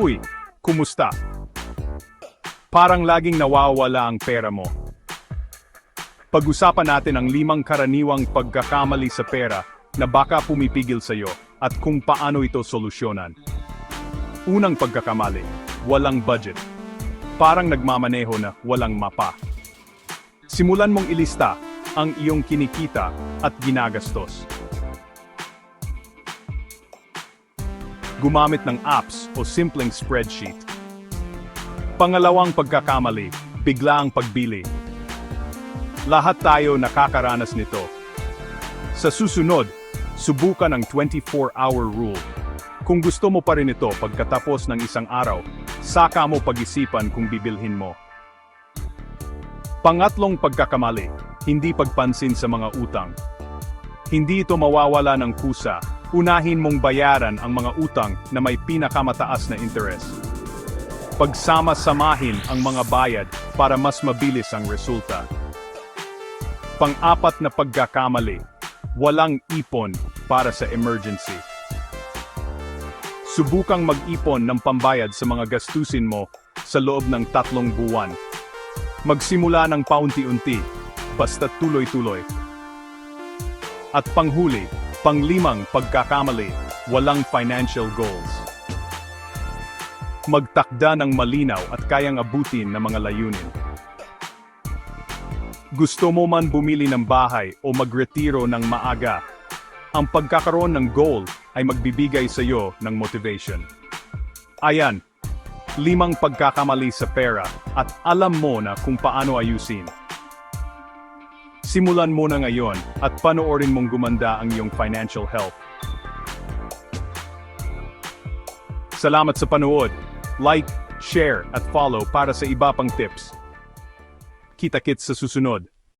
Uy, kumusta? Parang laging nawawala ang pera mo. Pag-usapan natin ang 5 karaniwang pagkakamali sa pera na baka pumipigil sa'yo at kung paano ito solusyonan. Unang pagkakamali, walang budget. Parang nagmamaneho na walang mapa. Simulan mong ilista ang iyong kinikita at ginagastos. Gumamit ng apps o simpleng spreadsheet. Pangalawang pagkakamali, biglaang pagbili. Lahat tayo nakakaranas nito. Sa susunod, subukan ang 24-hour rule. Kung gusto mo pa rin ito pagkatapos ng isang araw, saka mo pag-isipan kung bibilhin mo. Pangatlong pagkakamali, hindi pagpansin sa mga utang. Hindi ito mawawala ng kusa. Unahin mong bayaran ang mga utang na may pinakamataas na interest. Pagsama-samahin ang mga bayad para mas mabilis ang resulta. Pang-apat na pagkakamali, walang ipon para sa emergency. Subukang mag-ipon ng pambayad sa mga gastusin mo sa loob ng 3 buwan. Magsimula ng paunti-unti, basta tuloy-tuloy. At panghuli, pang-5 pagkakamali, walang financial goals. Magtakda ng malinaw at kayang abutin na mga layunin. Gusto mo man bumili ng bahay o magretiro ng maaga, ang pagkakaroon ng goal ay magbibigay sa iyo ng motivation. Ayan, 5 pagkakamali sa pera at alam mo na kung paano ayusin. Simulan mo na ngayon at panoorin mong gumanda ang iyong financial health. Salamat sa panood. Like, share at follow para sa iba pang tips. Kita-kits sa susunod.